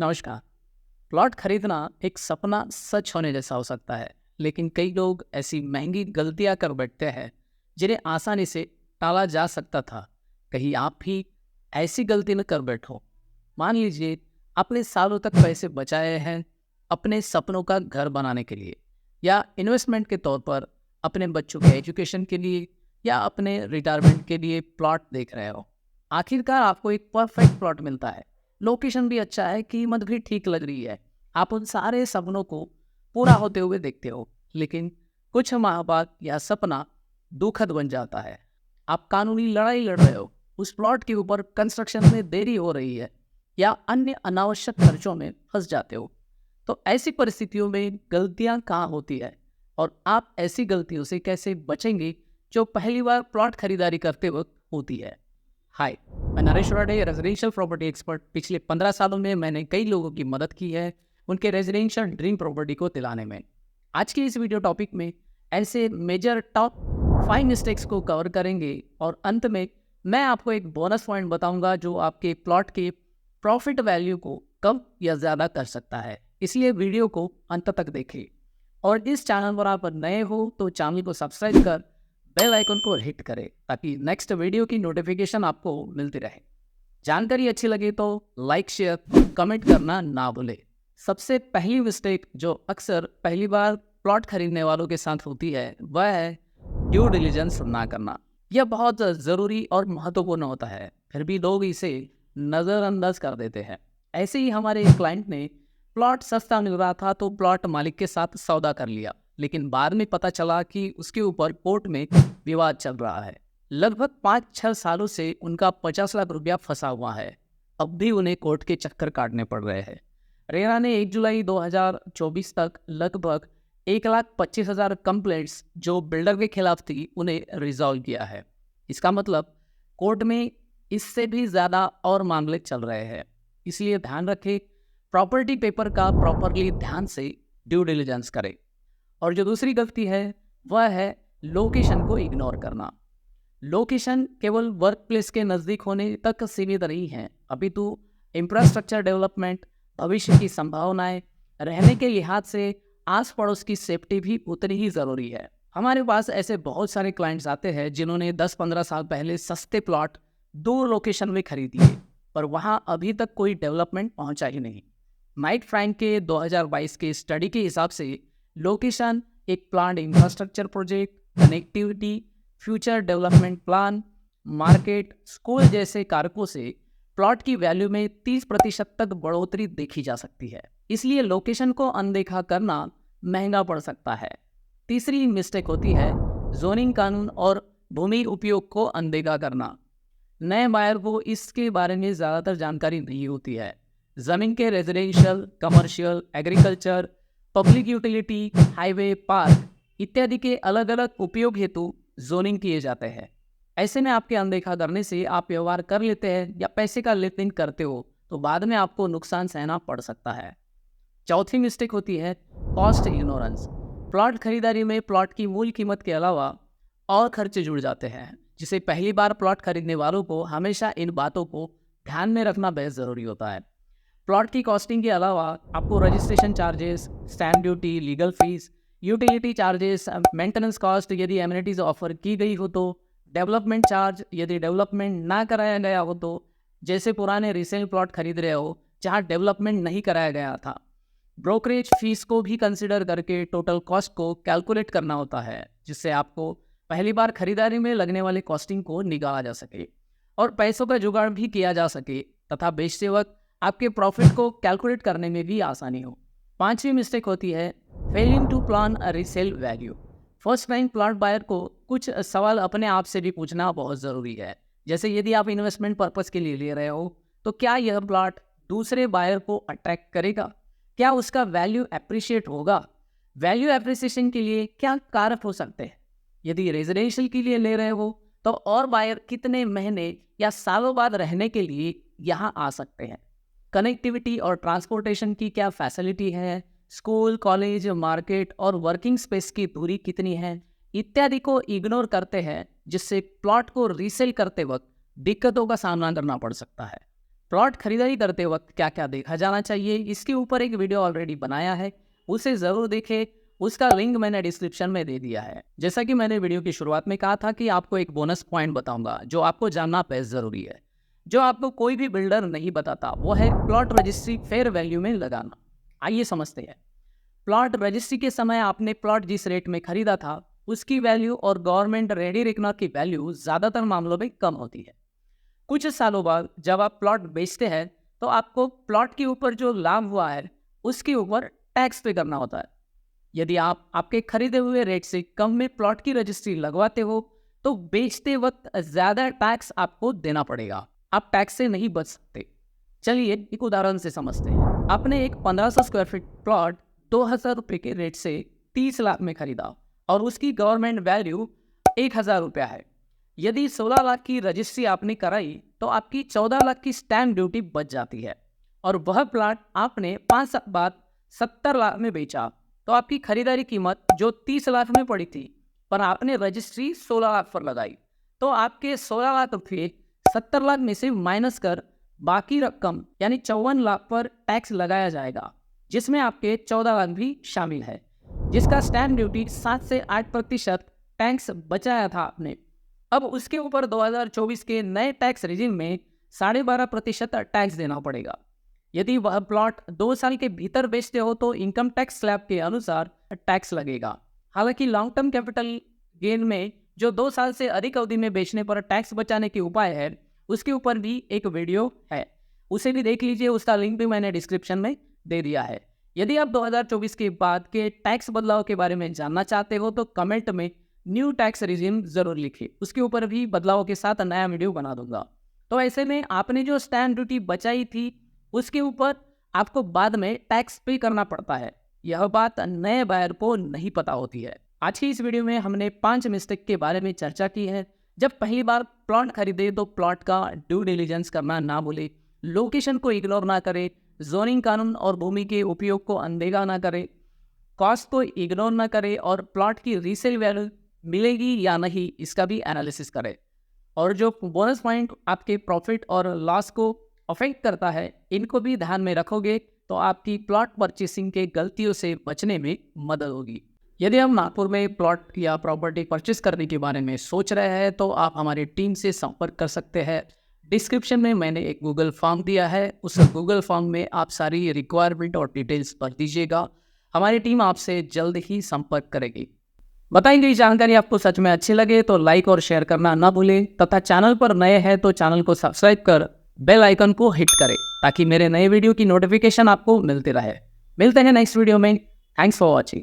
नमस्कार। प्लॉट खरीदना एक सपना सच होने जैसा हो सकता है, लेकिन कई लोग ऐसी महंगी गलतियां कर बैठते हैं जिन्हें आसानी से टाला जा सकता था। कहीं आप भी ऐसी गलती न कर बैठो। मान लीजिए आपने सालों तक पैसे बचाए हैं अपने सपनों का घर बनाने के लिए, या इन्वेस्टमेंट के तौर पर अपने बच्चों के एजुकेशन के लिए, या अपने रिटायरमेंट के लिए प्लॉट देख रहे हो। आखिरकार आपको एक परफेक्ट प्लॉट मिलता है, लोकेशन भी अच्छा है, कीमत भी ठीक लग रही है। आप उन सारे सपनों को पूरा होते हुए देखते हो, लेकिन कुछ माह बाद यह सपना दुखद बन जाता है। आप कानूनी लड़ाई लड़ रहे हो, उस प्लॉट के ऊपर कंस्ट्रक्शन में देरी हो रही है, या अन्य अनावश्यक खर्चों में फंस जाते हो। तो ऐसी परिस्थितियों में गलतियां कहाँ होती है, और आप ऐसी गलतियों से कैसे बचेंगे जो पहली बार प्लॉट खरीदारी करते वक्त होती है। हाय, मैं Naresh Varade, residential property expert. पिछले 15 सालों में मैंने कई लोगों की मदद की है उनके रेजिडेंशियल ड्रीम प्रॉपर्टी को दिलाने में। आज की इस वीडियो टॉपिक में ऐसे मेजर टॉप 5 मिस्टेक्स को कवर करेंगे, और अंत में मैं आपको एक बोनस पॉइंट बताऊंगा जो आपके प्लॉट के प्रॉफिट वैल्यू को कम या ज़्यादा कर सकता है। इसलिए वीडियो को अंत तक देखें, और इस चैनल पर आप नए हो तो चैनल को सब्सक्राइब कर बेल आइकन को हिट करें ताकि नेक्स्ट वीडियो की नोटिफिकेशन आपको मिलती रहे। जानकारी अच्छी लगे तो लाइक, शेयर, कमेंट करना ना भूले। सबसे पहली मिस्टेक जो अक्सर पहली बार प्लॉट खरीदने वालों के साथ होती है वह है ड्यू डिलिजेंस ना करना। यह बहुत ज़रूरी और महत्वपूर्ण होता है, फिर भी लोग इसे नज़रअंदाज कर देते हैं। ऐसे ही हमारे एक क्लाइंट ने प्लॉट सस्ता मिल रहा था तो प्लॉट मालिक के साथ सौदा कर लिया, लेकिन बाद में पता चला कि उसके ऊपर कोर्ट में विवाद चल रहा है। लगभग 5-6 सालों से उनका 50 लाख रुपया फंसा हुआ है। अब भी उन्हें कोर्ट के चक्कर काटने पड़ रहे हैं। रेरा ने 1 जुलाई 2024 तक लगभग 1,25,000 कंप्लेंट्स जो बिल्डर के खिलाफ थी उन्हें रिजॉल्व किया है। इसका मतलब कोर्ट में इससे भी ज़्यादा और मामले चल रहे हैं। इसलिए ध्यान रखें, प्रॉपर्टी पेपर का प्रॉपरली ध्यान से ड्यू डिलिजेंस करें। और जो दूसरी गलती है वह है लोकेशन को इग्नोर करना। लोकेशन केवल वर्क प्लेस के नज़दीक होने तक सीमित नहीं है, अपितु इंफ्रास्ट्रक्चर डेवलपमेंट, भविष्य की संभावनाएं, रहने के लिहाज से आस पड़ोस की सेफ्टी भी उतनी ही ज़रूरी है। हमारे पास ऐसे बहुत सारे क्लाइंट्स आते हैं जिन्होंने 10-15 साल पहले सस्ते प्लॉट दूर लोकेशन में खरीद लिए, पर वहाँ अभी तक कोई डेवलपमेंट पहुँचा ही नहीं। नाइट फ्रैंक के 2022 के स्टडी के हिसाब से लोकेशन एक plan infrastructure project, connectivity, future development plan, market, school जैसे कारकों से प्लॉट की वैल्यू में 30% तक बढ़ोतरी देखी जा सकती है। इसलिए लोकेशन को अनदेखा करना महंगा पड़ सकता है। तीसरी मिस्टेक होती है जोनिंग कानून और भूमि उपयोग को अनदेखा करना। नए बायर को इसके बारे में ज़्यादातर जानकारी नहीं होती है। ज़मीन के residential, commercial, agriculture, public utility, highway, park इत्यादि के अलग अलग उपयोग हेतु जोनिंग किए जाते हैं। ऐसे में आपके अनदेखा करने से आप व्यवहार कर लेते हैं या पैसे का लेन देन करते हो तो बाद में आपको नुकसान सहना पड़ सकता है। चौथी मिस्टेक होती है कॉस्ट इग्नोरेंस। प्लॉट खरीदारी में प्लॉट की मूल कीमत के अलावा और खर्चे जुड़ जाते हैं, जिसे पहली बार प्लॉट खरीदने वालों को हमेशा इन बातों को ध्यान में रखना बेहद ज़रूरी होता है। प्लॉट की कॉस्टिंग के अलावा आपको registration charges, stamp duty, legal fees, utility charges, maintenance cost यदि एमिनिटीज ऑफर की गई हो तो, डेवलपमेंट चार्ज यदि डेवलपमेंट ना कराया गया हो तो, जैसे पुराने रीसेल प्लॉट खरीद रहे हो जहां डेवलपमेंट नहीं कराया गया था। ब्रोकरेज फीस को भी कंसिडर करके टोटल कॉस्ट को कैलकुलेट करना होता है, जिससे आपको पहली बार खरीदारी में लगने वाले कॉस्टिंग को निकाला जा सके और पैसों का जुगाड़ भी किया जा सके, तथा बेचते वक्त आपके प्रॉफिट को कैलकुलेट करने में भी आसानी हो। पांचवी मिस्टेक होती है failing to plan a resale value. First time plot buyer को कुछ सवाल अपने आप से भी पूछना बहुत ज़रूरी है। जैसे यदि आप इन्वेस्टमेंट पर्पस के लिए ले रहे हो तो क्या यह प्लॉट दूसरे बायर को अट्रैक्ट करेगा, क्या उसका वैल्यू एप्रिशिएट होगा, वैल्यू एप्रिसिएशन के लिए क्या कारक हो सकते हैं। यदि रेजिडेंशियल के लिए ले रहे हो तो और बायर कितने महीने या सालों बाद रहने के लिए यहाँ आ सकते हैं। कनेक्टिविटी और ट्रांसपोर्टेशन की क्या फैसिलिटी है, स्कूल, कॉलेज, मार्केट और वर्किंग स्पेस की दूरी कितनी है, इत्यादि को इग्नोर करते हैं, जिससे प्लॉट को रीसेल करते वक्त दिक्कतों का सामना करना पड़ सकता है। प्लॉट खरीदारी करते वक्त क्या क्या देखा जाना चाहिए, इसके ऊपर एक वीडियो ऑलरेडी बनाया है, उसे ज़रूर देखें। उसका लिंक मैंने डिस्क्रिप्शन में दे दिया है। जैसा कि मैंने वीडियो की शुरुआत में कहा था कि आपको एक बोनस पॉइंट बताऊंगा जो आपको जानना बेहद ज़रूरी है, जो आपको कोई भी बिल्डर नहीं बताता, वो है प्लॉट रजिस्ट्री फेयर वैल्यू में लगाना। आइए समझते हैं। प्लॉट रजिस्ट्री के समय आपने प्लॉट जिस रेट में खरीदा था उसकी वैल्यू और गवर्नमेंट रेडी रेकनर की वैल्यू ज़्यादातर मामलों में कम होती है। कुछ सालों बाद जब आप प्लॉट बेचते हैं तो आपको प्लॉट के ऊपर जो लाभ हुआ है उसके ऊपर टैक्स पे करना होता है। यदि आप आपके खरीदे हुए रेट से कम में प्लॉट की रजिस्ट्री लगवाते हो तो बेचते वक्त ज़्यादा टैक्स आपको देना पड़ेगा। आप टैक्स से नहीं बच सकते। चलिए एक उदाहरण से समझते हैं। आपने एक 1500 स्क्वायर फीट प्लॉट 2000 रुपये के रेट से 30 लाख में खरीदा और उसकी गवर्नमेंट वैल्यू 1000 रुपया है। यदि 16 लाख की रजिस्ट्री आपने कराई तो आपकी 14 लाख की स्टैंप ड्यूटी बच जाती है और वह प्लॉट आपने 5 साल बाद 70 लाख में बेचा तो आपकी खरीदारी कीमत जो 30 लाख में पड़ी थी पर आपने रजिस्ट्री 16 लाख पर लगाई तो आपके 16 लाख रुपये 70 लाख में से माइनस कर बाकी रकम यानी 54 लाख पर टैक्स लगाया जाएगा, जिसमें आपके 14 लाख भी शामिल है, जिसका स्टैंप ड्यूटी 7 से 8% टैक्स बचाया था आपने। अब उसके ऊपर 2024 के नए टैक्स रिजिम में 12.5% टैक्स देना पड़ेगा। यदि वह प्लॉट 2 साल के भीतर बेचते हो तो इनकम टैक्स स्लैब के अनुसार टैक्स लगेगा। हालांकि लॉन्ग टर्म कैपिटल गेन में जो 2 साल से अधिक अवधि में बेचने पर टैक्स बचाने के उपाय है उसके ऊपर भी एक वीडियो है, उसे भी देख लीजिए। उसका लिंक भी मैंने डिस्क्रिप्शन में दे दिया है। यदि आप 2024 के बाद के टैक्स बदलाव के बारे में जानना चाहते हो तो कमेंट में न्यू टैक्स रिजिम ज़रूर लिखिए, उसके ऊपर भी बदलाव के साथ नया वीडियो बना दूंगा। तो ऐसे में आपने जो स्टैंप ड्यूटी बचाई थी उसके ऊपर आपको बाद में टैक्स पे करना पड़ता है। यह बात नए बायर को नहीं पता होती है। आज की इस वीडियो में हमने 5 मिस्टेक के बारे में चर्चा की है। जब पहली बार प्लॉट खरीदे तो प्लॉट का ड्यू डिलिजेंस करना ना भूले, लोकेशन को इग्नोर ना करें, जोनिंग कानून और भूमि के उपयोग को अनदेखा ना करें, कॉस्ट को इग्नोर ना करें और प्लॉट की रीसेल वैल्यू मिलेगी या नहीं इसका भी एनालिसिस करें। और जो बोनस पॉइंट आपके प्रॉफिट और लॉस को अफेक्ट करता है इनको भी ध्यान में रखोगे तो आपकी प्लॉट परचेसिंग के गलतियों से बचने में मदद होगी। यदि हम नागपुर में प्लॉट या प्रॉपर्टी परचेस करने के बारे में सोच रहे हैं तो आप हमारी टीम से संपर्क कर सकते हैं। डिस्क्रिप्शन में मैंने एक गूगल फॉर्म दिया है, उस गूगल फॉर्म में आप सारी रिक्वायरमेंट और डिटेल्स भर दीजिएगा। हमारी टीम आपसे जल्द ही संपर्क करेगी। बताई गई जानकारी आपको सच में अच्छी लगे तो लाइक और शेयर करना ना भूलें तथा चैनल पर नए हैं तो चैनल को सब्सक्राइब कर बेल आइकन को हिट करें ताकि मेरे नए वीडियो की नोटिफिकेशन आपको मिलती रहे। मिलते हैं नेक्स्ट वीडियो में। Thanks for watching.